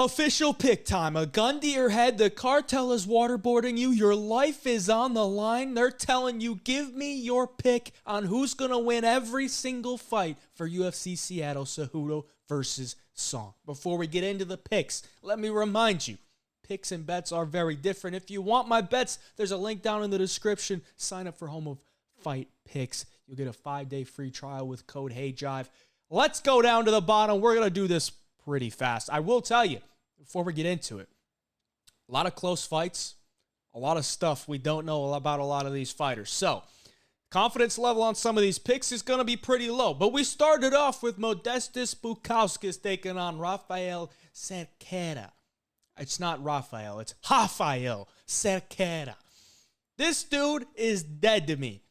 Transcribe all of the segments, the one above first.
Official pick time. A gun to your head. The cartel is waterboarding you. Your life is on the line. They're telling you, give me your pick on who's going to win every single fight for UFC Seattle, Cejudo versus Song. Before we get into the picks, let me remind you, picks and bets are very different. If you want my bets, there's a link down in the description. Sign up for Home of Fight Picks. You'll get a 5-day free trial with code HeyJive. Let's go down to the bottom. We're going to do this pretty fast. I will tell you, before we get into it, a lot of close fights, a lot of stuff we don't know about a lot of these fighters. So, confidence level on some of these picks is going to be pretty low. But we started off with Modestas Bukauskas taking on Rafael Cerqueira. It's not Rafael, it's Rafael Cerqueira. This dude is dead to me,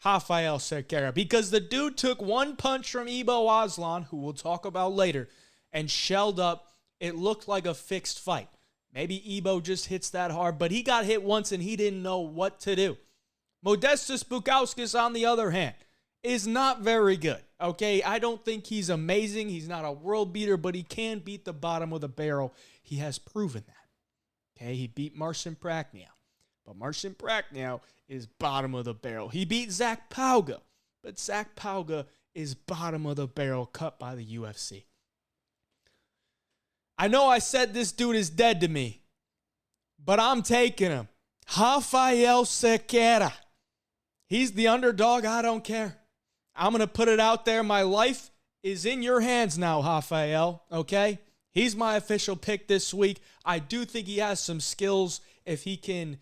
Rafael Cerqueira, because the dude took one punch from Aslan, who we'll talk about later, and shelled up. It looked like a fixed fight. Maybe Ebo just hits that hard, but he got hit once and he didn't know what to do. Modestas Bukauskas, on the other hand, is not very good. Okay, I don't think he's amazing. He's not a world beater, but he can beat the bottom of the barrel. He has proven that. Okay, he beat Marcin Prachnio, but Marcin Prachnio is bottom of the barrel. He beat Zach Pauga, but Zach Pauga is bottom of the barrel, cut by the UFC. I know I said this dude is dead to me, but I'm taking him. Rafael Cerqueira. He's the underdog. I don't care. I'm going to put it out there. My life is in your hands now, Rafael, okay? He's my official pick this week. I do think he has some skills. If he can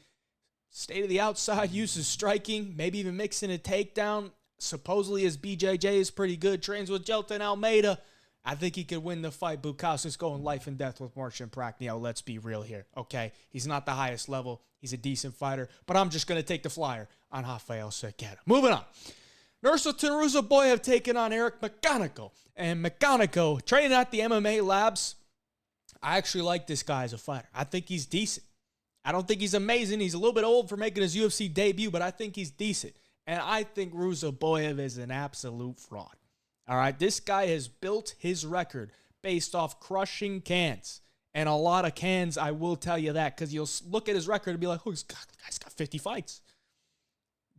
stay to the outside, use his striking, maybe even mix in a takedown. Supposedly his BJJ is pretty good. Trains with Jelton Almeida. I think he could win the fight. Bukauskas going life and death with Marcin Prachnio. Let's be real here, okay? He's not the highest level. He's a decent fighter, but I'm just going to take the flyer on Rafael Cerqueira. Moving on. Nursultan Ruziboev taking on Eric McConico. And McConico, training at the MMA labs, I actually like this guy as a fighter. I think he's decent. I don't think he's amazing. He's a little bit old for making his UFC debut, but I think he's decent. And I think Ruziboev is an absolute fraud. All right, this guy has built his record based off crushing cans. And a lot of cans, I will tell you that, because you'll look at his record and be like, oh, this guy's got 50 fights.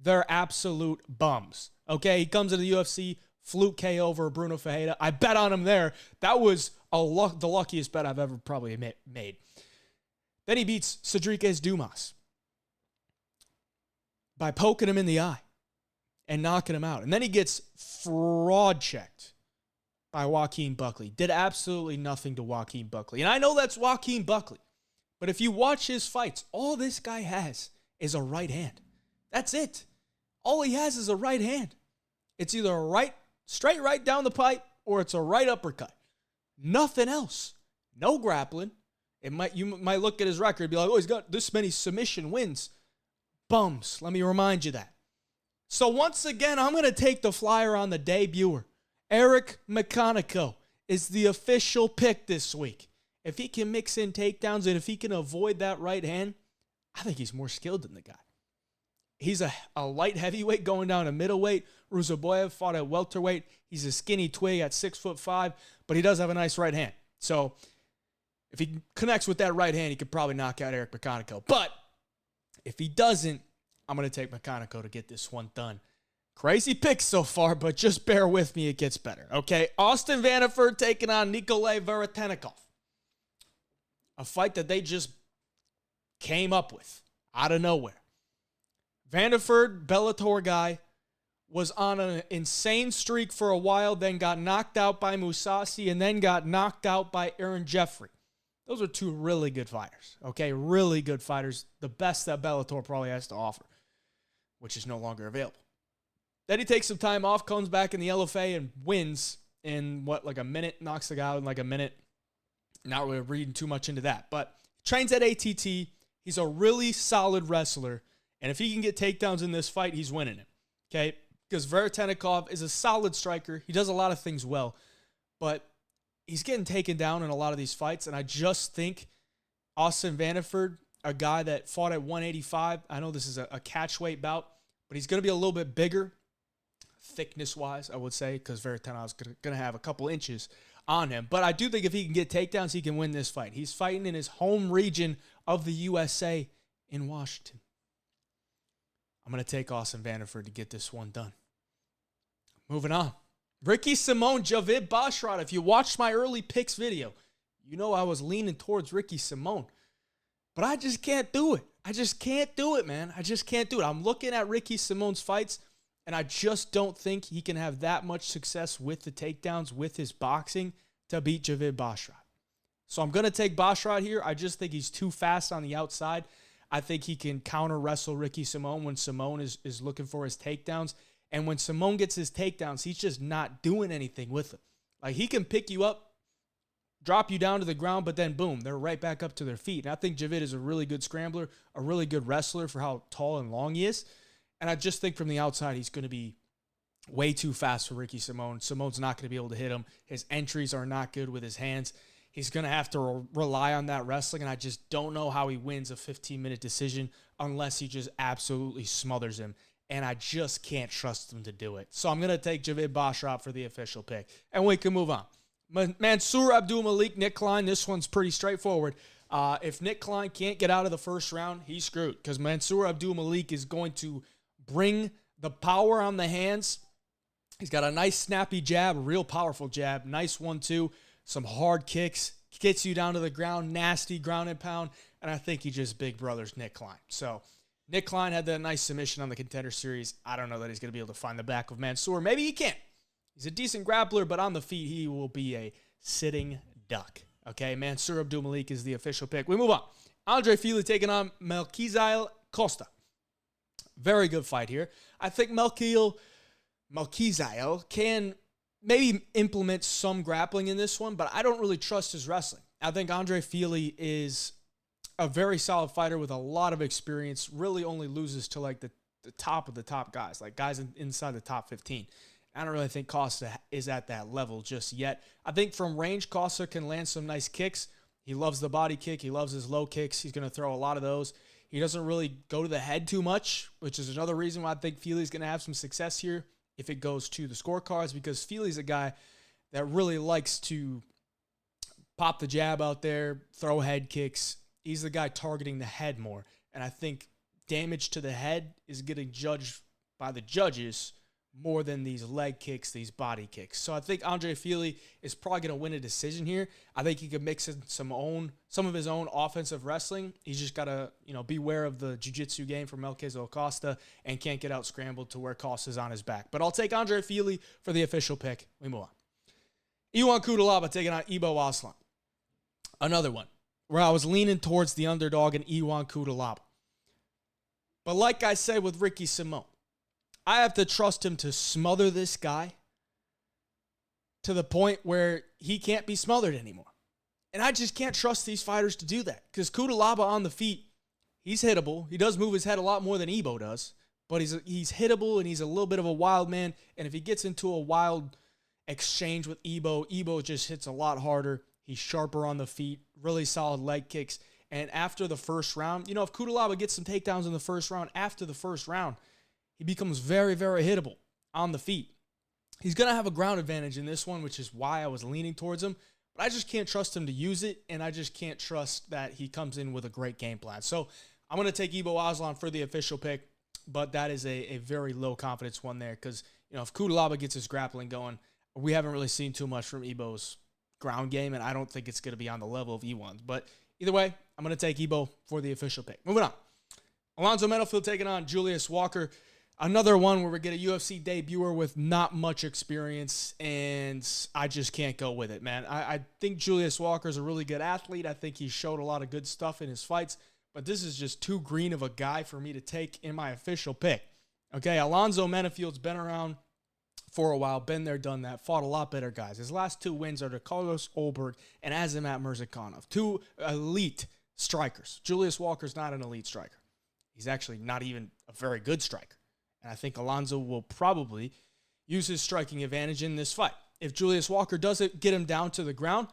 They're absolute bums. Okay, he comes into the UFC, fluke KO over Bruno Ferreira. I bet on him there. That was the luckiest bet I've ever probably made. Then he beats Cedric Dumas by poking him in the eye and knocking him out. And then he gets fraud checked by Joaquin Buckley. Did absolutely nothing to Joaquin Buckley. And I know that's Joaquin Buckley. But if you watch his fights, all this guy has is a right hand. That's it. All he has is a right hand. It's either a straight right down the pipe, or it's a right uppercut. Nothing else. No grappling. You might look at his record and be like, oh, he's got this many submission wins. Bums. Let me remind you that. So once again, I'm going to take the flyer on the debuter. Eric McConico is the official pick this week. If he can mix in takedowns and if he can avoid that right hand, I think he's more skilled than the guy. He's a light heavyweight going down to middleweight. Ruziboev fought at welterweight. He's a skinny twig at 6'5", but he does have a nice right hand. So if he connects with that right hand, he could probably knock out Eric McConico. But if he doesn't, I'm going to take McConico to get this one done. Crazy picks so far, but just bear with me. It gets better. Okay, Austin Vanderford taking on Nikolai Veretennikov. A fight that they just came up with out of nowhere. Vanderford, Bellator guy, was on an insane streak for a while, then got knocked out by Mousasi, and then got knocked out by Aaron Jeffrey. Those are two really good fighters, okay? Really good fighters. The best that Bellator probably has to offer, which is no longer available. Then he takes some time off, comes back in the LFA, and wins in, like a minute, knocks the guy out in like a minute. Not really reading too much into that, but trains at ATT. He's a really solid wrestler, and if he can get takedowns in this fight, he's winning it, okay? Because Veretennikov is a solid striker. He does a lot of things well, but he's getting taken down in a lot of these fights, and I just think Austin Vanderford, a guy that fought at 185, I know this is a catchweight bout, but he's going to be a little bit bigger, thickness-wise, I would say, because Veretennikov's going to have a couple inches on him. But I do think if he can get takedowns, he can win this fight. He's fighting in his home region of the USA in Washington. I'm going to take Austin Vanderford to get this one done. Moving on. Ricky Simón, Javid Basharat. If you watched my early picks video, you know I was leaning towards Ricky Simón. But I just can't do it. I just can't do it, man. I just can't do it. I'm looking at Ricky Simón's fights, and I just don't think he can have that much success with the takedowns, with his boxing, to beat Javid Basharat. So I'm going to take Basharat here. I just think he's too fast on the outside. I think he can counter-wrestle Ricky Simón when Simón is looking for his takedowns. And when Simón gets his takedowns, he's just not doing anything with them. Like, he can pick you up, drop you down to the ground, but then boom, they're right back up to their feet. And I think Javid is a really good scrambler, a really good wrestler for how tall and long he is. And I just think from the outside, he's going to be way too fast for Ricky Simón. Simón's not going to be able to hit him. His entries are not good with his hands. He's going to have to rely on that wrestling, and I just don't know how he wins a 15-minute decision unless he just absolutely smothers him, and I just can't trust him to do it. So I'm going to take Javid Basharat for the official pick, and we can move on. Mansour Abdul Malik, Nick Klein, this one's pretty straightforward. If Nick Klein can't get out of the first round, he's screwed because Mansour Abdul Malik is going to bring the power on the hands. He's got a nice snappy jab, a real powerful jab, nice 1-2. Some hard kicks, gets you down to the ground, nasty ground and pound, and I think he just big brothers Nick Klein. So Nick Klein had that nice submission on the Contender Series. I don't know that he's going to be able to find the back of Mansour. Maybe he can. He's a decent grappler, but on the feet, he will be a sitting duck. Okay, Mansour Abdul Malik is the official pick. We move on. Andre Fili taking on Melquizael Costa. Very good fight here. I think Melquizael can maybe implement some grappling in this one, but I don't really trust his wrestling. I think Andre Fili is a very solid fighter with a lot of experience, really only loses to like the top of the top guys, like guys inside the top 15. I don't really think Costa is at that level just yet. I think from range, Costa can land some nice kicks. He loves the body kick. He loves his low kicks. He's going to throw a lot of those. He doesn't really go to the head too much, which is another reason why I think Fili's going to have some success here if it goes to the scorecards, because Fili's a guy that really likes to pop the jab out there, throw head kicks. He's the guy targeting the head more. And I think damage to the head is getting judged by the judges more than these leg kicks, these body kicks. So I think Andre Fili is probably going to win a decision here. I think he could mix in some of his own offensive wrestling. He's just got to, beware of the jiu-jitsu game from Melquizael Costa and can't get out scrambled to where Costa's on his back. But I'll take Andre Fili for the official pick. We move on. Iwan Cutelaba taking on Ibo Aslan. Another one where I was leaning towards the underdog in Iwan Cutelaba. But like I said with Ricky Simón, I have to trust him to smother this guy to the point where he can't be smothered anymore. And I just can't trust these fighters to do that because Cutelaba on the feet, he's hittable. He does move his head a lot more than Ibo does, but he's hittable and he's a little bit of a wild man. And if he gets into a wild exchange with Ibo just hits a lot harder. He's sharper on the feet, really solid leg kicks. And after the first round, if Cutelaba gets some takedowns in the first round, after the first round, he becomes very, very hittable on the feet. He's going to have a ground advantage in this one, which is why I was leaning towards him. But I just can't trust him to use it, and I just can't trust that he comes in with a great game plan. So I'm going to take Ibo Aslan for the official pick, but that is a very low confidence one there because, if Cutelaba gets his grappling going, we haven't really seen too much from Ibo's ground game, and I don't think it's going to be on the level of E1's. But either way, I'm going to take Ibo for the official pick. Moving on. Alonzo Menifield taking on Julius Walker. Another one where we get a UFC debuter with not much experience, and I just can't go with it, man. I think Julius Walker is a really good athlete. I think he showed a lot of good stuff in his fights, but this is just too green of a guy for me to take in my official pick. Okay, Alonzo Menifield's been around for a while, been there, done that, fought a lot better guys. His last two wins are to Carlos Olberg and Azamat Murzakanov, two elite strikers. Julius Walker's not an elite striker. He's actually not even a very good striker. And I think Alonzo will probably use his striking advantage in this fight. If Julius Walker doesn't get him down to the ground,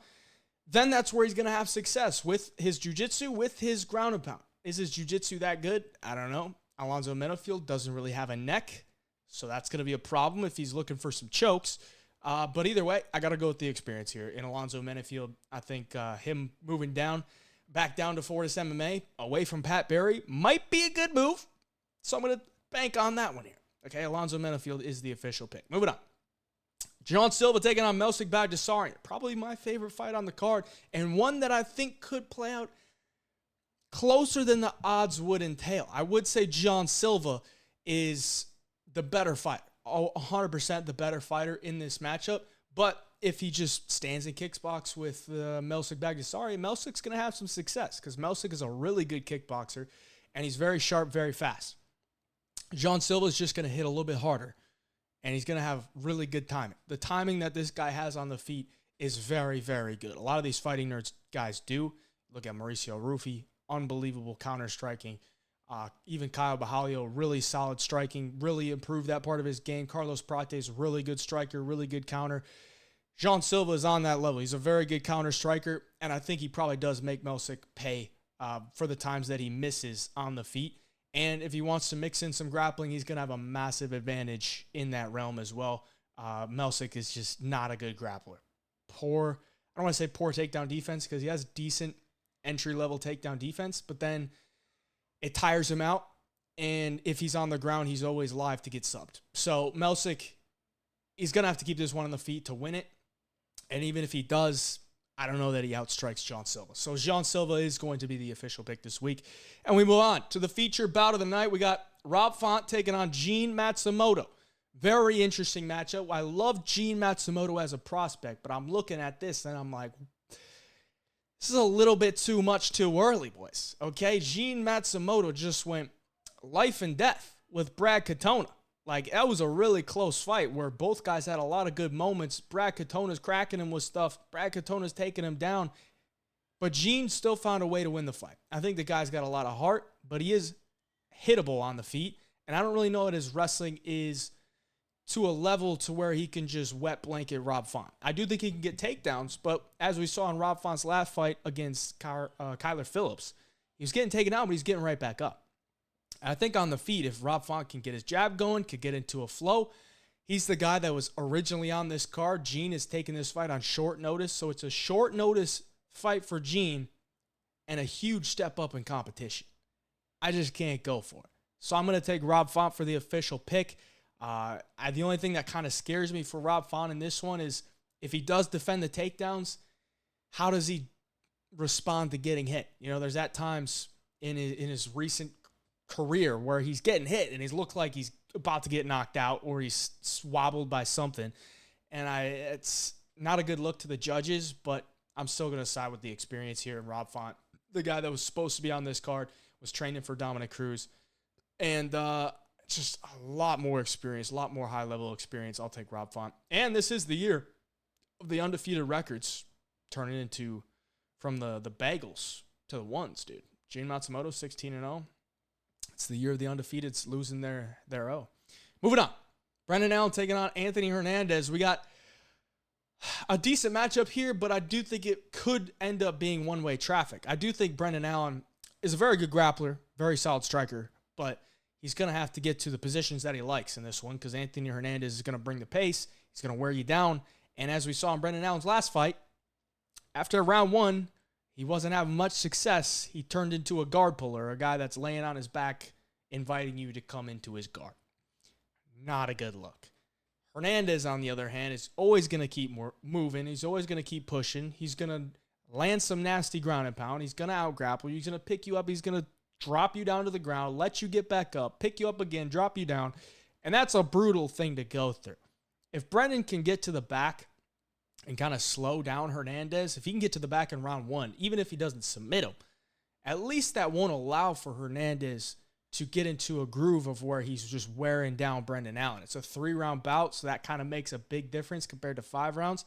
then that's where he's going to have success with his jiu-jitsu, with his ground and pound. Is his jiu-jitsu that good? I don't know. Alonzo Menifield doesn't really have a neck, so that's going to be a problem if he's looking for some chokes. But either way, I got to go with the experience here. In Alonzo Menifield, I think him moving back down to Fortis MMA, away from Pat Barry, might be a good move. So I'm going to bank on that one here. Okay, Alonzo Menifield is the official pick. Moving on. John Silva taking on Malik Baghdasaryan. Probably my favorite fight on the card, and one that I think could play out closer than the odds would entail. I would say John Silva is the better fighter, 100% the better fighter in this matchup. But if he just stands and kickbox with Malik Baghdasaryan, Malik's going to have some success because Malik is a really good kickboxer, and he's very sharp, very fast. John Silva is just going to hit a little bit harder, and he's going to have really good timing. The timing that this guy has on the feet is very, very good. A lot of these fighting nerds guys do. Look at Mauricio Rufy, unbelievable counter-striking. Even Kyle Bahalio, really solid striking, really improved that part of his game. Carlos Prates, really good striker, really good counter. John Silva is on that level. He's a very good counter striker, and I think he probably does make Malik pay for the times that he misses on the feet. And if he wants to mix in some grappling, he's going to have a massive advantage in that realm as well. Malik is just not a good grappler. I don't want to say poor takedown defense because he has decent entry-level takedown defense, but then it tires him out. And if he's on the ground, he's always live to get subbed. So Malik, he's going to have to keep this one on the feet to win it. And even if he does, I don't know that he outstrikes John Silva. So John Silva is going to be the official pick this week. And we move on to the feature bout of the night. We got Rob Font taking on Gene Matsumoto. Very interesting matchup. I love Gene Matsumoto as a prospect, but I'm looking at this and I'm like, this is a little bit too much too early, boys. Okay, Gene Matsumoto just went life and death with Brad Katona. Like, that was a really close fight where both guys had a lot of good moments. Brad Katona's cracking him with stuff. Brad Katona's taking him down. But Gene still found a way to win the fight. I think the guy's got a lot of heart, but he is hittable on the feet. And I don't really know that his wrestling is to a level to where he can just wet blanket Rob Font. I do think he can get takedowns, but as we saw in Rob Font's last fight against Kyler Phillips, he was getting taken out, but he's getting right back up. I think on the feet, if Rob Font can get his jab going, could get into a flow, he's the guy that was originally on this card. Gene is taking this fight on short notice, so it's a short notice fight for Gene and a huge step up in competition. I just can't go for it. So I'm going to take Rob Font for the official pick. The only thing that kind of scares me for Rob Font in this one is if he does defend the takedowns, how does he respond to getting hit? You know, there's at times in his recent career where he's getting hit and he's looked like he's about to get knocked out or he's swabbled by something. And it's not a good look to the judges, but I'm still going to side with the experience here in Rob Font. The guy that was supposed to be on this card was training for Dominic Cruz. And just a lot more experience, a lot more high-level experience. I'll take Rob Font. And this is the year of the undefeated records turning into from the bagels to the ones, dude. Gene Matsumoto, 16-0. It's the year of the undefeateds losing their O. Moving on. Brendan Allen taking on Anthony Hernandez. We got a decent matchup here, but I do think it could end up being one-way traffic. I do think Brendan Allen is a very good grappler, very solid striker, but he's going to have to get to the positions that he likes in this one because Anthony Hernandez is going to bring the pace. He's going to wear you down. And as we saw in Brendan Allen's last fight, after round one, he wasn't having much success. He turned into a guard puller, a guy that's laying on his back, inviting you to come into his guard. Not a good look. Hernandez, on the other hand, is always going to keep moving. He's always going to keep pushing. He's going to land some nasty ground and pound. He's going to out-grapple. He's going to pick you up. He's going to drop you down to the ground, let you get back up, pick you up again, drop you down. And that's a brutal thing to go through. If Brendan can get to the back and kind of slow down Hernandez, if he can get to the back in round one, even if he doesn't submit him, at least that won't allow for Hernandez to get into a groove of where he's just wearing down Brendan Allen. It's a 3-round bout, so that kind of makes a big difference compared to 5 rounds.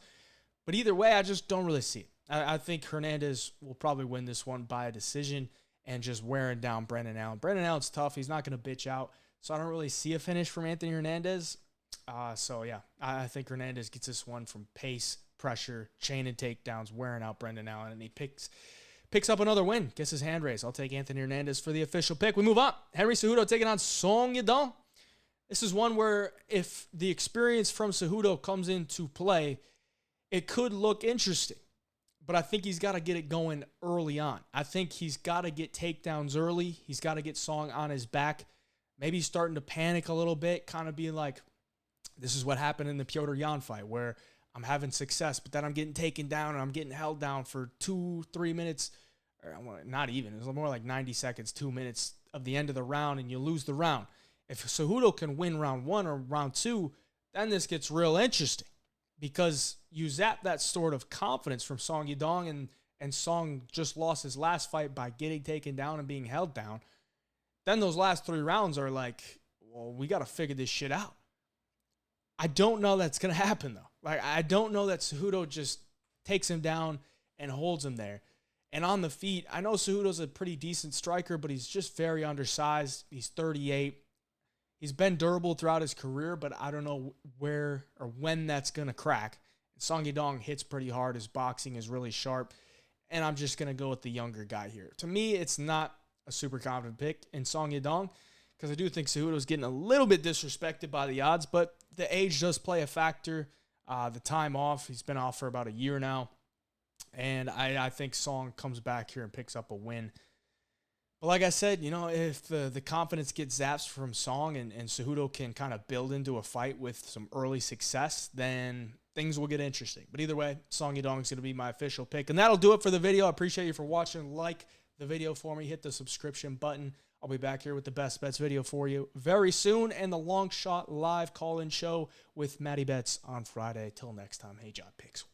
But either way, I just don't really see it. I think Hernandez will probably win this one by a decision and just wearing down Brendan Allen. Brendan Allen's tough. He's not going to bitch out. So I don't really see a finish from Anthony Hernandez. I think Hernandez gets this one from pace, pressure, chain and takedowns, wearing out Brendan Allen, and he picks up another win, gets his hand raised. I'll take Anthony Hernandez for the official pick. We move on. Henry Cejudo taking on Song Yadong. This is one where if the experience from Cejudo comes into play, it could look interesting. But I think he's got to get it going early on. I think he's got to get takedowns early. He's got to get Song on his back. Maybe he's starting to panic a little bit, kind of being like, this is what happened in the Petr Yan fight, where I'm having success, but then I'm getting taken down and I'm getting held down for 2-3 minutes, or not even. It was more like 90 seconds, 2 minutes of the end of the round, and you lose the round. If Cejudo can win round 1 or round 2, then this gets real interesting, because you zap that sort of confidence from Song Yadong, and Song just lost his last fight by getting taken down and being held down. Then those last 3 rounds are like, well, we got to figure this shit out. I don't know that's going to happen, though. Like, I don't know that Cejudo just takes him down and holds him there. And on the feet, I know Cejudo's a pretty decent striker, but he's just very undersized. He's 38. He's been durable throughout his career, but I don't know where or when that's going to crack. Song Yadong hits pretty hard. His boxing is really sharp. And I'm just going to go with the younger guy here. To me, it's not a super confident pick in Song Yadong, because I do think Cejudo's getting a little bit disrespected by the odds, but the age does play a factor. The time off, he's been off for about a year now, and I think Song comes back here and picks up a win. But like I said, if the confidence gets zapped from Song and Cejudo can kind of build into a fight with some early success, then things will get interesting. But either way, Song Yadong is going to be my official pick. And that'll do it for the video. I appreciate you for watching. Like the video for me. Hit the subscription button. I'll be back here with the best bets video for you very soon, and the Long Shot live call-in show with Matty Betts on Friday. Till next time, hey, John Picks.